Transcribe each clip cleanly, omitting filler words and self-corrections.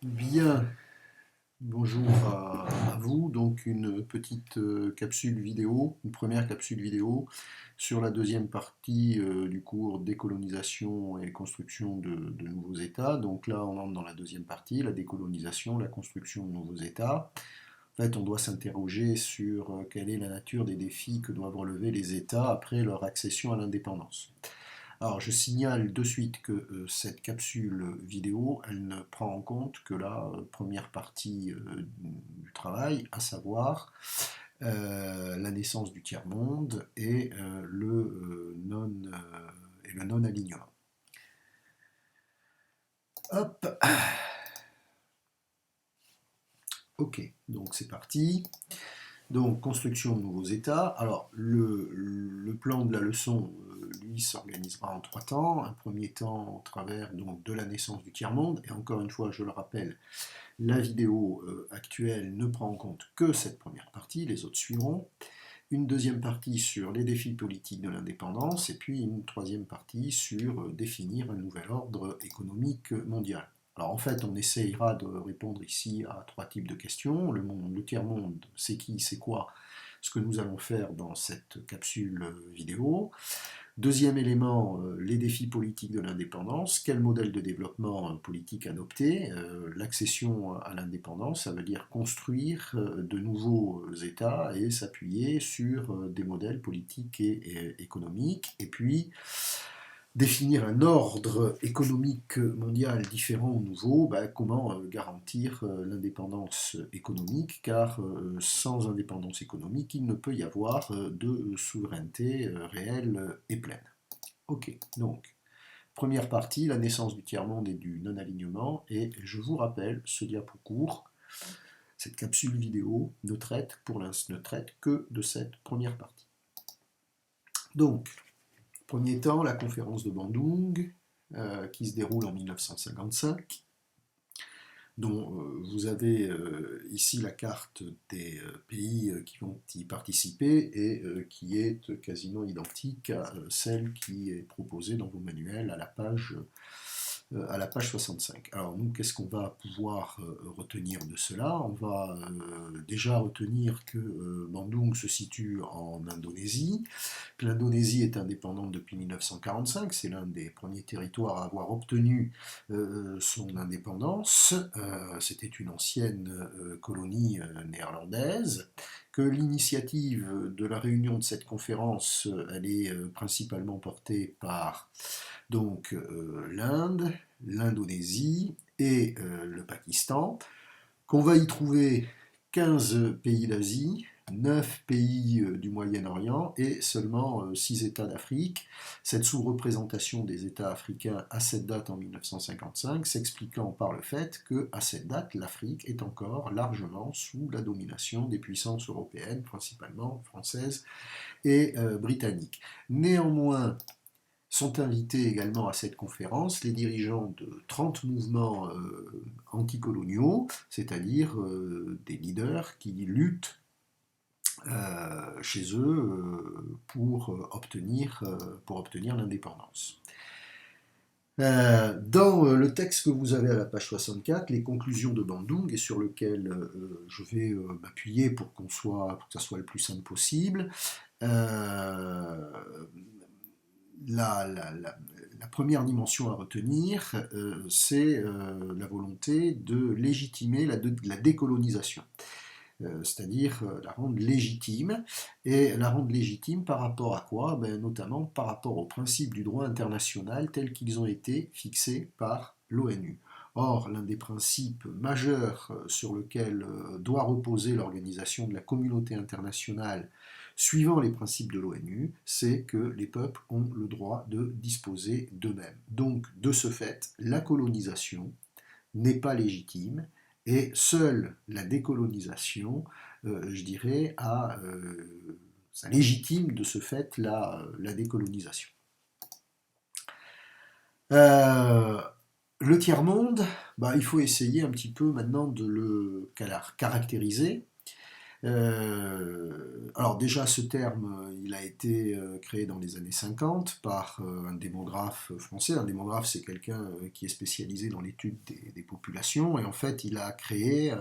Bien, bonjour à vous. Donc une petite capsule vidéo, une première capsule vidéo sur la deuxième partie du cours décolonisation et construction de nouveaux États. Donc là, on entre dans la deuxième partie, la décolonisation, la construction de nouveaux États. En fait, on doit s'interroger sur quelle est la nature des défis que doivent relever les États après leur accession à l'indépendance. Alors, je signale de suite que cette capsule vidéo, elle ne prend en compte que la première partie du travail, à savoir la naissance du tiers-monde et le non-alignement. Hop, ok, donc c'est parti. Donc, construction de nouveaux États. Alors, le plan de la leçon, lui, s'organisera en trois temps. Un premier temps au travers donc, de la naissance du tiers-monde. Et encore une fois, je le rappelle, la vidéo actuelle ne prend en compte que cette première partie, les autres suivront. Une deuxième partie sur les défis politiques de l'indépendance. Et puis une troisième partie sur définir un nouvel ordre économique mondial. Alors en fait, on essayera de répondre ici à trois types de questions. Le tiers-monde, c'est qui, c'est quoi? Ce que nous allons faire dans cette capsule vidéo. Deuxième élément, les défis politiques de l'indépendance. Quel modèle de développement politique adopter? L'accession à l'indépendance, ça veut dire construire de nouveaux États et s'appuyer sur des modèles politiques et économiques. Et puis, définir un ordre économique mondial différent ou nouveau, comment garantir l'indépendance économique, car sans indépendance économique, il ne peut y avoir de souveraineté réelle et pleine. Ok, donc, première partie, la naissance du tiers-monde et du non-alignement, et je vous rappelle, ce diapo court, cette capsule vidéo ne traite pour l'instant ne traite que de cette première partie. Donc, premier temps, la conférence de Bandung, qui se déroule en 1955, dont vous avez ici la carte des pays qui vont y participer et qui est quasiment identique à celle qui est proposée dans vos manuels à la page 65. Alors nous, qu'est-ce qu'on va pouvoir retenir de cela? On va déjà retenir que Bandung se situe en Indonésie, que l'Indonésie est indépendante depuis 1945, c'est l'un des premiers territoires à avoir obtenu son indépendance, c'était une ancienne colonie néerlandaise, que l'initiative de la réunion de cette conférence, elle est principalement portée par donc l'Inde, l'Indonésie et le Pakistan, qu'on va y trouver 15 pays d'Asie, 9 pays du Moyen-Orient et seulement 6 États d'Afrique. Cette sous-représentation des États africains à cette date en 1955 s'expliquant par le fait qu'à cette date, l'Afrique est encore largement sous la domination des puissances européennes, principalement françaises et britanniques. Néanmoins, sont invités également à cette conférence les dirigeants de 30 mouvements anticoloniaux, c'est-à-dire des leaders qui luttent chez eux pour obtenir l'indépendance. Dans le texte que vous avez à la page 64, les conclusions de Bandung, et sur lequel je vais m'appuyer pour que ça soit le plus simple possible, la première dimension à retenir, c'est la volonté de légitimer la décolonisation, c'est-à-dire la rendre légitime. Et la rendre légitime par rapport à quoi? Notamment par rapport aux principes du droit international tels qu'ils ont été fixés par l'ONU. Or, l'un des principes majeurs sur lequel doit reposer l'organisation de la communauté internationale suivant les principes de l'ONU, c'est que les peuples ont le droit de disposer d'eux-mêmes. Donc, de ce fait, la colonisation n'est pas légitime et seule la décolonisation, je dirais, ça légitime de ce fait la décolonisation. Le tiers-monde, il faut essayer un petit peu maintenant de le caractériser. Alors déjà, ce terme, il a été créé dans les années 50 par un démographe français. Un démographe, c'est quelqu'un qui est spécialisé dans l'étude des populations, et en fait, il a créé,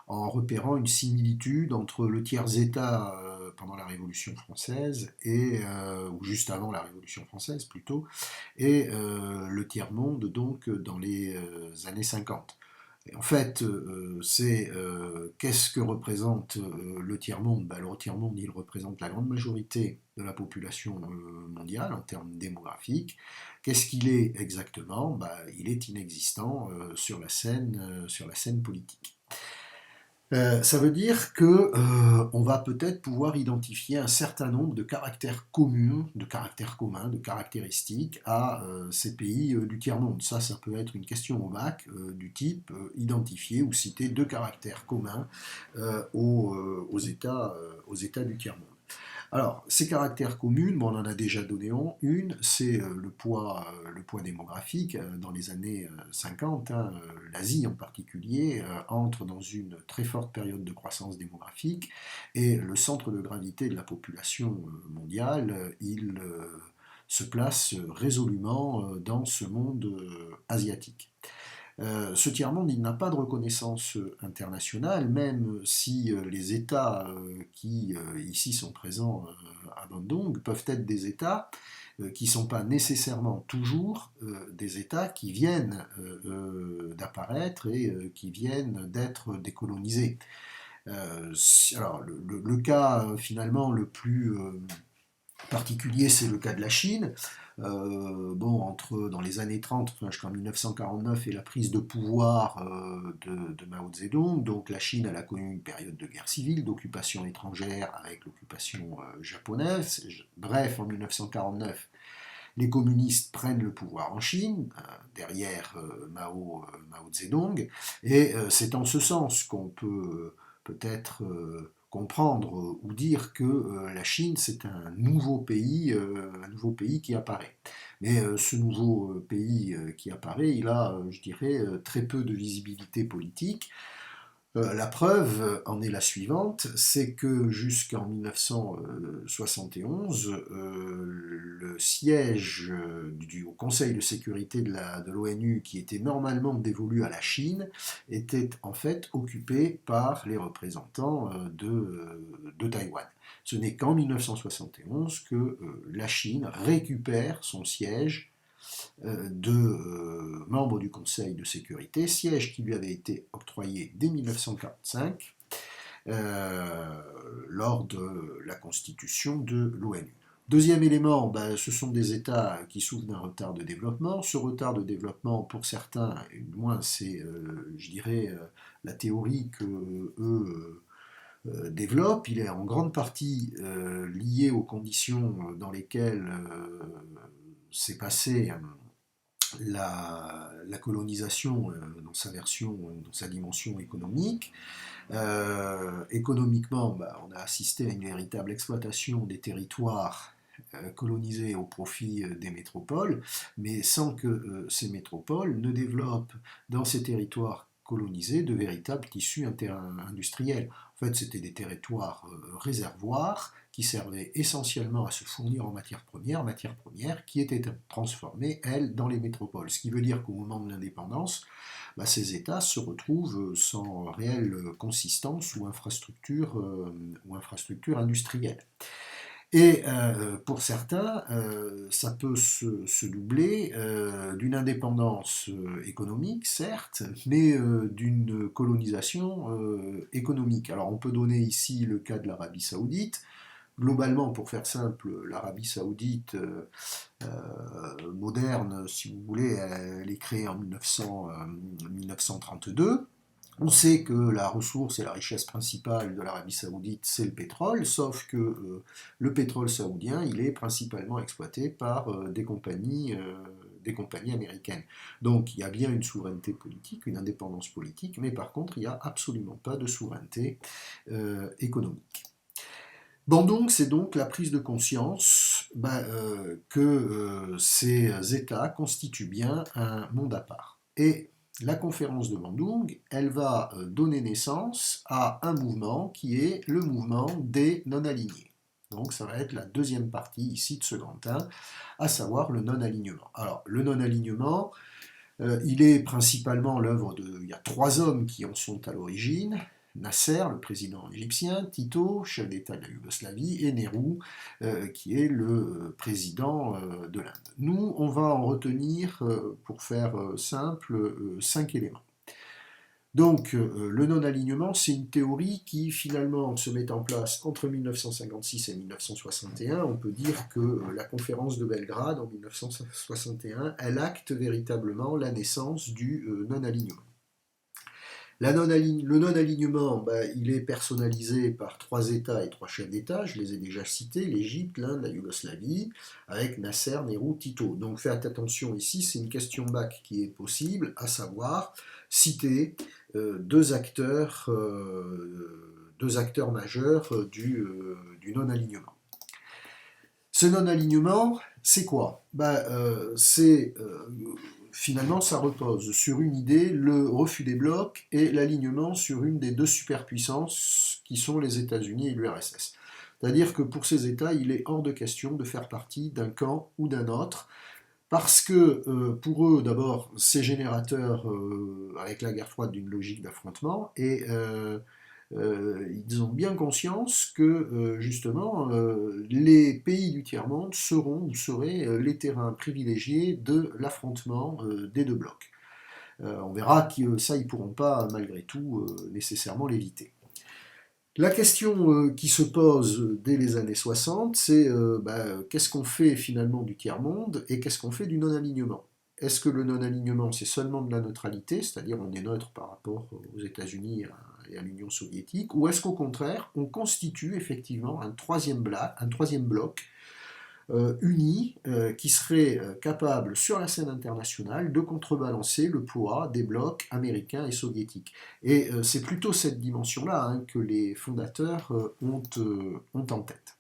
en repérant une similitude entre le tiers-État pendant la Révolution française, ou juste avant la Révolution française plutôt, et le tiers-monde donc dans les années 50. Et en fait, qu'est-ce que représente le tiers-monde? Ben, le tiers-monde, il représente la grande majorité de la population mondiale en termes démographiques. Qu'est-ce qu'il est exactement? Ben, il est inexistant sur la scène politique. Ça veut dire que on va peut-être pouvoir identifier un certain nombre de caractères communs, de caractères communs, de caractéristiques à ces pays du tiers-monde. Ça peut être une question au bac du type identifier ou citer deux caractères communs aux États du tiers-monde. Alors, ces caractères communs, bon, on en a déjà donné une, c'est le poids démographique. Dans les années 50, hein, l'Asie en particulier entre dans une très forte période de croissance démographique, et le centre de gravité de la population mondiale, il se place résolument dans ce monde asiatique. Ce tiers-monde, il n'a pas de reconnaissance internationale, même si les États qui ici sont présents à Bandung peuvent être des États qui ne sont pas nécessairement toujours des États qui viennent d'apparaître et qui viennent d'être décolonisés. Alors, le cas finalement le plus particulier, c'est le cas de la Chine. Dans les années 30, jusqu'en 1949, et la prise de pouvoir de Mao Zedong, donc la Chine, elle a connu une période de guerre civile, d'occupation étrangère avec l'occupation japonaise. Bref, en 1949, les communistes prennent le pouvoir en Chine, derrière Mao Zedong, et c'est en ce sens qu'on peut peut-être comprendre ou dire que la Chine, c'est un nouveau pays qui apparaît. Mais ce nouveau pays qui apparaît, il a, je dirais, très peu de visibilité politique. La preuve en est la suivante, c'est que jusqu'en 1971, le siège au Conseil de sécurité de l'ONU, qui était normalement dévolu à la Chine, était en fait occupé par les représentants de Taïwan. Ce n'est qu'en 1971 que la Chine récupère son siège de membre du Conseil de sécurité, siège qui lui avait été octroyé dès 1945 lors de la constitution de l'ONU. Deuxième élément, ce sont des États qui souffrent d'un retard de développement. Ce retard de développement, pour certains, et du moins c'est, je dirais, la théorie que eux développent, il est en grande partie lié aux conditions dans lesquelles s'est passé la colonisation dans sa dimension économique. Économiquement, on a assisté à une véritable exploitation des territoires colonisés au profit des métropoles, mais sans que ces métropoles ne développent dans ces territoires colonisés de véritables tissus industriels. En fait, c'était des territoires réservoirs qui servaient essentiellement à se fournir en matières premières qui étaient transformées, elles, dans les métropoles. Ce qui veut dire qu'au moment de l'indépendance, ces États se retrouvent sans réelle consistance ou infrastructure industrielle. Et pour certains, ça peut se doubler d'une indépendance économique, certes, mais d'une colonisation économique. Alors on peut donner ici le cas de l'Arabie Saoudite. Globalement, pour faire simple, l'Arabie Saoudite moderne, si vous voulez, elle est créée en 1932. On sait que la ressource et la richesse principale de l'Arabie Saoudite, c'est le pétrole, sauf que le pétrole saoudien, il est principalement exploité par des compagnies américaines. Donc il y a bien une souveraineté politique, une indépendance politique, mais par contre, il n'y a absolument pas de souveraineté économique. Bandung, c'est donc la prise de conscience que ces États constituent bien un monde à part. Et la conférence de Bandung, elle va donner naissance à un mouvement qui est le mouvement des non-alignés. Donc ça va être la deuxième partie ici de ce grand 1, à savoir le non-alignement. Alors le non-alignement, il est principalement l'œuvre de... Il y a 3 hommes qui en sont à l'origine. Nasser, le président égyptien, Tito, chef d'État de la Yougoslavie, et Nehru, qui est le président de l'Inde. Nous, on va en retenir, pour faire simple, 5 éléments. Donc, le non-alignement, c'est une théorie qui finalement se met en place entre 1956 et 1961. On peut dire que la conférence de Belgrade en 1961, elle acte véritablement la naissance du non-alignement. Le non-alignement, il est personnalisé par 3 États et 3 chefs d'État, je les ai déjà cités, l'Égypte, l'Inde, la Yougoslavie, avec Nasser, Nehru, Tito. Donc faites attention ici, c'est une question bac qui est possible, à savoir citer 2 acteurs majeurs du non-alignement. Ce non-alignement, c'est quoi? Finalement, ça repose sur une idée, le refus des blocs et l'alignement sur une des 2 superpuissances qui sont les États-Unis et l'URSS. C'est-à-dire que pour ces États, il est hors de question de faire partie d'un camp ou d'un autre, parce que pour eux, d'abord, c'est générateur, avec la guerre froide, d'une logique d'affrontement, et ils ont bien conscience que justement les pays du tiers-monde seront ou seraient les terrains privilégiés de l'affrontement des 2 blocs. On verra que ça, ils ne pourront pas malgré tout nécessairement l'éviter. La question qui se pose dès les années 60, c'est qu'est-ce qu'on fait finalement du tiers-monde et qu'est-ce qu'on fait du non-alignement? Est-ce que le non-alignement, c'est seulement de la neutralité, c'est-à-dire on est neutre par rapport aux États-Unis et à l'Union soviétique, ou est-ce qu'au contraire, on constitue effectivement un troisième bloc uni qui serait capable, sur la scène internationale, de contrebalancer le poids des blocs américains et soviétiques? Et c'est plutôt cette dimension-là que les fondateurs ont en tête.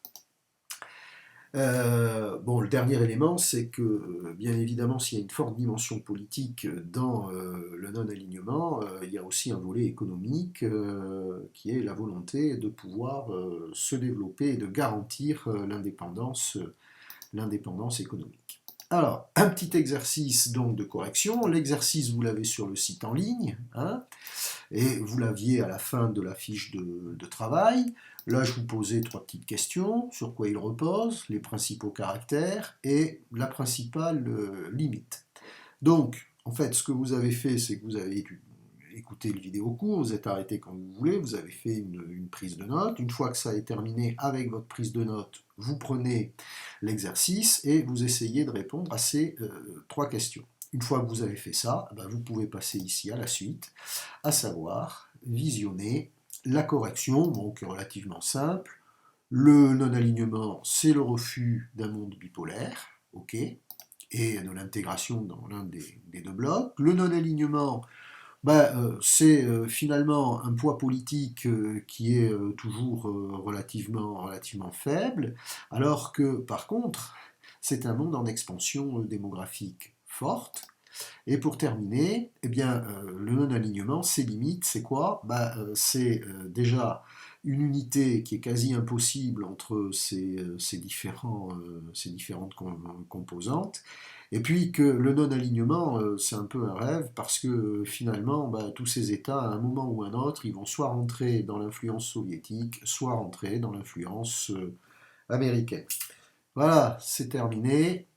Le dernier élément, c'est que, bien évidemment, s'il y a une forte dimension politique dans le non-alignement, il y a aussi un volet économique qui est la volonté de pouvoir se développer et de garantir l'indépendance économique. Alors, un petit exercice donc de correction. L'exercice, vous l'avez sur le site en ligne, et vous l'aviez à la fin de la fiche de travail. Là, je vous posais 3 petites questions, sur quoi il repose, les principaux caractères et la principale limite. Donc, en fait, ce que vous avez fait, c'est que vous avez écouté le vidéo court, vous êtes arrêté quand vous voulez, vous avez fait une prise de notes. Une fois que ça est terminé avec votre prise de notes, vous prenez l'exercice et vous essayez de répondre à ces 3 questions. Une fois que vous avez fait ça, vous pouvez passer ici à la suite, à savoir visionner la correction, donc relativement simple. Le non-alignement, c'est le refus d'un monde bipolaire, ok, et de l'intégration dans l'un des 2 blocs. Le non-alignement, c'est finalement un poids politique qui est toujours relativement faible, alors que par contre, c'est un monde en expansion démographique forte. Et pour terminer, le non-alignement, ses limites, c'est quoi? C'est déjà une unité qui est quasi impossible entre ces différentes composantes, et puis que le non-alignement, c'est un peu un rêve, parce que finalement, tous ces États, à un moment ou un autre, ils vont soit rentrer dans l'influence soviétique, soit rentrer dans l'influence américaine. Voilà, c'est terminé.